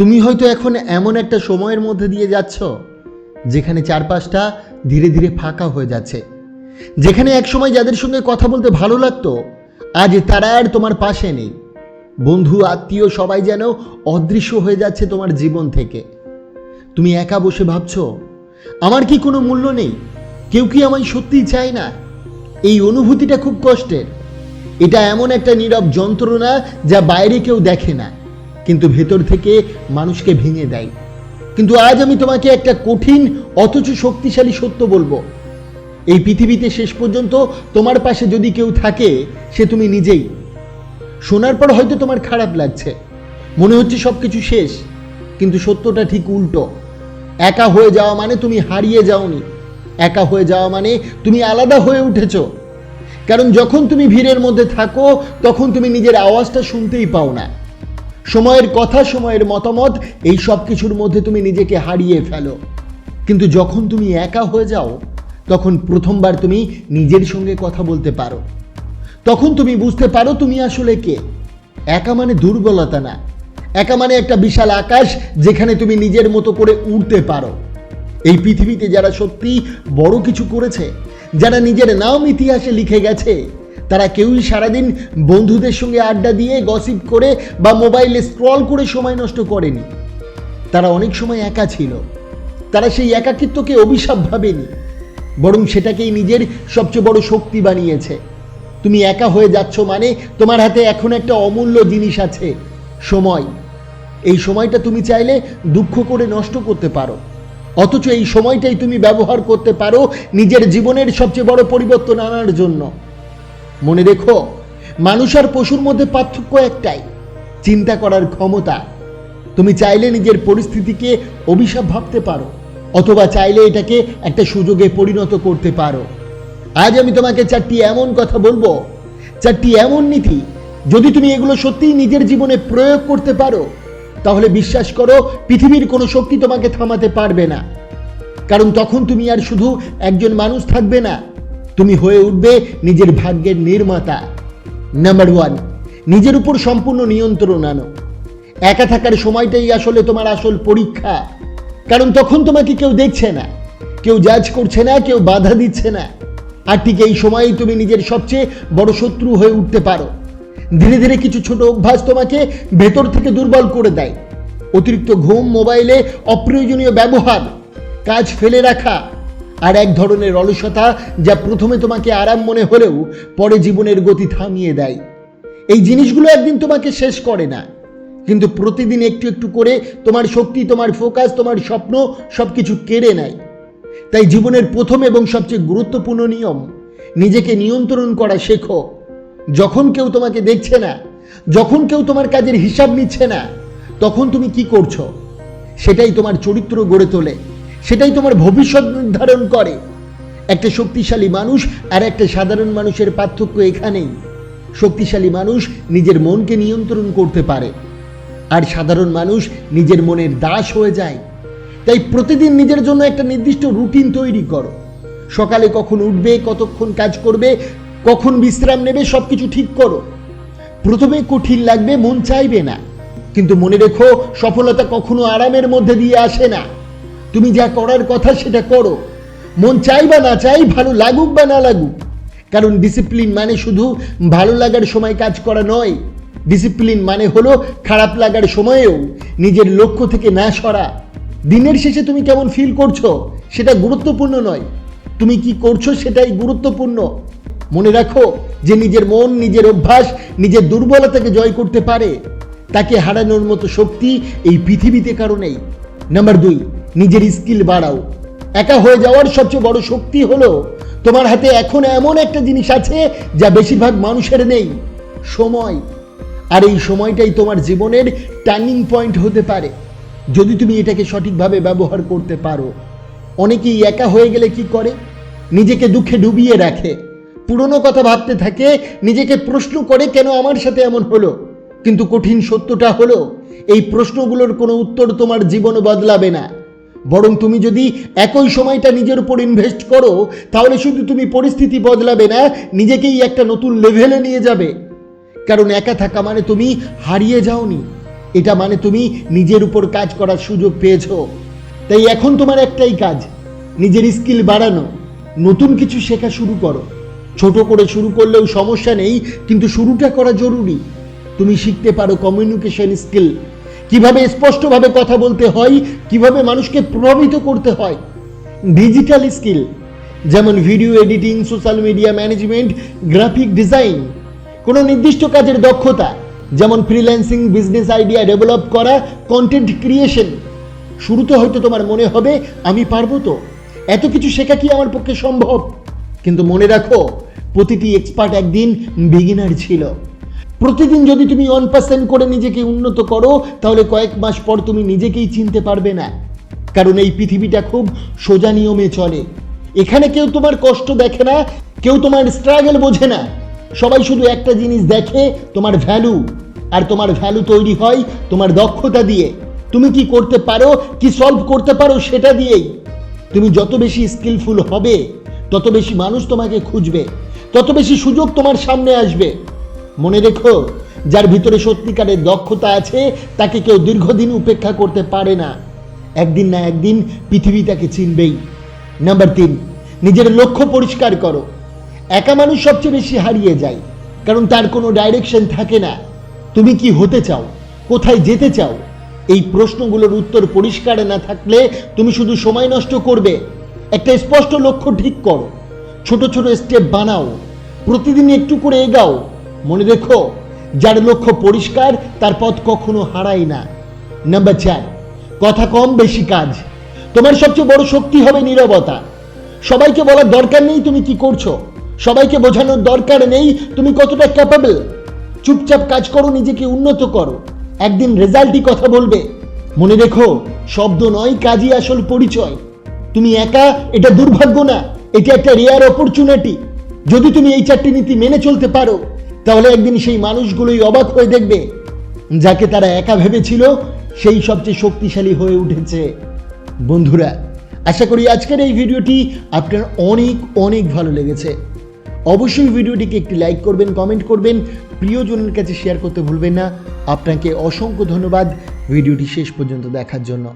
তুমি হয়তো এখন এমন একটা সময়ের মধ্যে দিয়ে যাচ্ছ যেখানে চারপাশটা ধীরে ধীরে ফাঁকা হয়ে যাচ্ছে, যেখানে একসময় যাদের সঙ্গে কথা বলতে ভালো লাগতো আজ তারা আর তোমার পাশে নেই। বন্ধু আত্মীয় সবাই যেন অদৃশ্য হয়ে যাচ্ছে তোমার জীবন থেকে। তুমি একা বসে ভাবছো, আমার কি কোনো মূল্য নেই? কেউ কি আমায় সত্যিই চায় না? এই অনুভূতিটা খুব কষ্টের। এটা এমন একটা নীরব যন্ত্রণা যা বাইরে কেউ দেখে না, কিন্তু ভেতর থেকে মানুষকে ভেঙে দেয়। কিন্তু আজ আমি তোমাকে একটা কঠিন অথচ শক্তিশালী সত্য বলবো। এই পৃথিবীতে শেষ পর্যন্ত তোমার পাশে যদি কেউ থাকে, সে তুমি নিজেই। শোনার পর হয়তো তোমার খারাপ লাগছে, মনে হচ্ছে সবকিছু শেষ, কিন্তু সত্যটা ঠিক উল্টো। একা হয়ে যাওয়া মানে তুমি হারিয়ে যাওনি, একা হয়ে যাওয়া মানে তুমি আলাদা হয়ে উঠেছ। কারণ যখন তুমি ভিড়ের মধ্যে থাকো তখন তুমি নিজের আওয়াজটা শুনতেই পাও না। সময়ের কথা, সময়ের মতামত, এই সব কিছুর মধ্যে তুমি নিজেকে হারিয়ে ফেলো। কিন্তু যখন তুমি একা হয়ে যাও তখন প্রথমবার তুমি নিজের সঙ্গে কথা বলতে পারো। তখন তুমি বুঝতে পারো তুমি আসলে কে। একা মানে দুর্বলতা না, একা মানে একটা বিশাল আকাশ যেখানে তুমি নিজের মতো করে উড়তে পারো। এই পৃথিবীতে যারা সত্যি বড় কিছু করেছে, যারা নিজের নাম ইতিহাসে লিখে গেছে, তারা কেউই সারাদিন বন্ধুদের সঙ্গে আড্ডা দিয়ে গসিপ করে বা মোবাইলে স্ক্রল করে সময় নষ্ট করেনি। তারা অনেক সময় একা ছিল। তারা সেই একাকিত্বকে অভিশাপ ভাবেনি, বরং সেটাকেই নিজের সবচেয়ে বড় শক্তি বানিয়েছে। তুমি একা হয়ে যাচ্ছ মানে তোমার হাতে এখন একটা অমূল্য জিনিস আছে, সময়। এই সময়টা তুমি চাইলে দুঃখ করে নষ্ট করতে পারো, অথচ এই সময়টাই তুমি ব্যবহার করতে পারো নিজের জীবনের সবচেয়ে বড় পরিবর্তন আনার জন্য। মনে রেখো, মানুষ আর পশুর মধ্যে পার্থক্য একটাই, চিন্তা করার ক্ষমতা। তুমি চাইলে নিজের পরিস্থিতিকে অভিশাপ ভাবতে পারো, অথবা চাইলে এটাকে একটা সুযোগে পরিণত করতে পারো। আজ আমি তোমাকে চারটি এমন কথা বলবো, চারটি এমন নীতি, যদি তুমি এগুলো সত্যিই নিজের জীবনে প্রয়োগ করতে পারো, তাহলে বিশ্বাস করো পৃথিবীর কোনো শক্তি তোমাকে থামাতে পারবে না। কারণ তখন তুমি আর শুধু একজন মানুষ থাকবে না, তুমি হয়ে উঠবে নিজের ভাগ্যের নির্মাতা। নাম্বার 1, নিজের উপর সম্পূর্ণ নিয়ন্ত্রণ আনো। একা থাকার সময়টাই আসলে তোমার আসল পরীক্ষা। কারণ তখন তোমাকে কেউ দেখছে না, কেউ জাজ করছে না, কেউ বাধা দিচ্ছে না। আর ঠিক এই সময়েই তুমি নিজের সবচেয়ে বড় শত্রু হয়ে উঠতে পারো। ধীরে ধীরে কিছু ছোট অভ্যাস তোমাকে ভেতর থেকে দুর্বল করে দেয়। অতিরিক্ত ঘুম, মোবাইলে অপ্রয়োজনীয় ব্যবহার, কাজ ফেলে রাখা, আর এক ধরনের অলসতা যা প্রথমে তোমাকে আরাম মনে হলেও পরে জীবনের গতি থামিয়ে দেয়। এই জিনিসগুলো একদিন তোমাকে শেষ করে না, কিন্তু প্রতিদিন একটু একটু করে তোমার শক্তি, তোমার ফোকাস, তোমার স্বপ্ন সবকিছু কেড়ে নেয়। তাই জীবনের প্রথম এবং সবচেয়ে গুরুত্বপূর্ণ নিয়ম, নিজেকে নিয়ন্ত্রণ করা শেখো। যখন কেউ তোমাকে দেখছে না, যখন কেউ তোমার কাজের হিসাব নিচ্ছে না, তখন তুমি কি করছো সেটাই তোমার চরিত্র গড়ে তোলে, সেটাই তোমার ভবিষ্যৎ নির্ধারণ করে। একটা শক্তিশালী মানুষ আর একটা সাধারণ মানুষের পার্থক্য এখানেই। শক্তিশালী মানুষ নিজের মনকে নিয়ন্ত্রণ করতে পারে, আর সাধারণ মানুষ নিজের মনের দাস হয়ে যায়। তাই প্রতিদিন নিজের জন্য একটা নির্দিষ্ট রুটিন তৈরি করো। সকালে কখন উঠবে, কতক্ষণ কাজ করবে, কখন বিশ্রাম নেবে, সবকিছু ঠিক করো। প্রথমে কঠিন লাগবে, মন চাইবে না, কিন্তু মনে রেখো সফলতা কখনো আরামের মধ্যে দিয়ে আসে না। তুমি যা করার কথা সেটা করো, মন চাই বা না চাই, ভালো লাগুক বা না লাগুক। কারণ ডিসিপ্লিন মানে শুধু ভালো লাগার সময় কাজ করা নয়, ডিসিপ্লিন মানে হলো খারাপ লাগার সময়েও নিজের লক্ষ্য থেকে না সরা। দিনের শেষে তুমি কেমন ফিল করছো সেটা গুরুত্বপূর্ণ নয়, তুমি কি করছো সেটাই গুরুত্বপূর্ণ। মনে রাখো যে নিজের মন, নিজের অভ্যাস, নিজের দুর্বলতাকে জয় করতে পারে, তাকে হারানোর মতো শক্তি এই পৃথিবীতে কারো নেই। নাম্বার 2, নিজের স্কিল বাড়াও। একা হয়ে যাওয়ার সবচেয়ে বড় শক্তি হলো তোমার হাতে এখন এমন একটা জিনিস আছে যা বেশিরভাগ মানুষের নেই, সময়। আর এই সময়টাই তোমার জীবনের টার্নিং পয়েন্ট হতে পারে, যদি তুমি এটাকে সঠিকভাবে ব্যবহার করতে পারো। অনেকেই একা হয়ে গেলে কি করে, নিজেকে দুঃখে ডুবিয়ে রাখে, পুরনো কথা ভাবতে থাকে, নিজেকে প্রশ্ন করে কেন আমার সাথে এমন হলো। কিন্তু কঠিন সত্যটা হলো এই প্রশ্নগুলোর কোনো উত্তর তোমার জীবন বদলাবে না, বরং তুমি যদি একই সময়টা নিজের উপর ইনভেস্ট করো, তাহলে শুধু তুমি পরিস্থিতি বদলাবে না, নিজেকেই একটা নতুন লেভেলে নিয়ে যাবে। কারণ একা থাকা মানে তুমি হারিয়ে যাওনি, এটা মানে তুমি নিজের উপর কাজ করার সুযোগ পেয়েছো। তাই এখন তোমার একটাই কাজ, নিজের স্কিল বাড়ানো, নতুন কিছু শেখা শুরু করো। ছোট করে শুরু করলেও সমস্যা নেই, কিন্তু শুরুটা করা জরুরি। তুমি শিখতে পারো কমিউনিকেশন স্কিল, কিভাবে স্পষ্টভাবে কথা বলতে হয়, কিভাবে মানুষকে প্রভাবিত করতে হয়। ডিজিটাল স্কিল, যেমন video editing, social media management, graphic design. কোনো নির্দিষ্ট কাজের দক্ষতা, যেমন ফ্রিল্যান্সিং, বিজনেস আইডিয়া ডেভেলপ করা, কন্টেন্ট ক্রিয়েশন। শুরুতে হয়তো তোমার মনে হবে আমি পারবো তো, এত কিছু শেখা কি আমার পক্ষে সম্ভব? কিন্তু মনে রাখো, প্রতিটি এক্সপার্ট একদিন বিগিনার ছিল। প্রতিদিন যদি তুমি 1% করে নিজেকে উন্নত করো, তাহলে কয়েক মাস পর তুমি নিজেকেই চিনতে পারবে না। কারণ এই পৃথিবীটা খুব সোজা নিয়মে চলে। এখানে কেউ তোমার কষ্ট দেখে না, কেউ তোমার স্ট্রাগল বোঝে না। সবাই শুধু একটা জিনিস দেখে, তোমার ভ্যালু। আর তোমার ভ্যালু তৈরি হয় তোমার দক্ষতা দিয়ে। তুমি কি করতে পারো, কি সলভ করতে পারো, সেটা দিয়েই। তুমি যত বেশি স্কিলফুল হবে, তত বেশি মানুষ তোমাকে খুঁজবে, তত বেশি সুযোগ তোমার সামনে আসবে। মনে রেখো, যার ভিতরে সত্যিকারের দক্ষতা আছে, তাকে কেউ দীর্ঘদিন উপেক্ষা করতে পারে না। একদিন না একদিন পৃথিবী তাকে চিনবেই। নাম্বার 3, নিজের লক্ষ্য পরিষ্কার করো। একা মানুষ সবচেয়ে বেশি হারিয়ে যায়, কারণ তার কোনো ডাইরেকশন থাকে না। তুমি কি হতে চাও, কোথায় যেতে চাও, এই প্রশ্নগুলোর উত্তর পরিষ্কার না থাকলে তুমি শুধু সময় নষ্ট করবে। একটা স্পষ্ট লক্ষ্য ঠিক করো, ছোট ছোট স্টেপ বানাও, প্রতিদিন একটু করে এগাও। মনে রেখো, যার লক্ষ্য পরিষ্কার তার পথ কখনো হারায় না। নাম্বার 4, কথা কম বেশি কাজ। তোমার সবচেয়ে বড় শক্তি হবে নীরবতা। সবাইকে বলার দরকার নেই তুমি কি করছো, সবাইকে বোঝানোর দরকার নেই তুমি কতটা ক্যাপাবল। চুপচাপ কাজ করো, নিজেকে উন্নত করো, একদিন রেজাল্টই কথা বলবে। মনে রেখো, শব্দ নয়, কাজই আসল পরিচয়। তুমি একা, এটা দুর্ভাগ্য না, এটা একটা রেয়ার অপরচুনিটি। যদি তুমি এই 4টি নীতি মেনে চলতে পারো, তাহলে একদিন সেই মানুষগুলোই অবাক হয়ে দেখবে, যাকে তারা একা ভেবেছিল সেই সবচেয়ে শক্তিশালী হয়ে উঠেছে। বন্ধুরা, আশা করি আজকের এই ভিডিওটি আপনার অনেক অনেক ভালো লেগেছে। অবশ্যই ভিডিওটিকে একটি লাইক করবেন, কমেন্ট করবেন, প্রিয়জনের কাছে শেয়ার করতে ভুলবেন না। আপনাকে অসংখ্য ধন্যবাদ ভিডিওটি শেষ পর্যন্ত দেখার জন্য।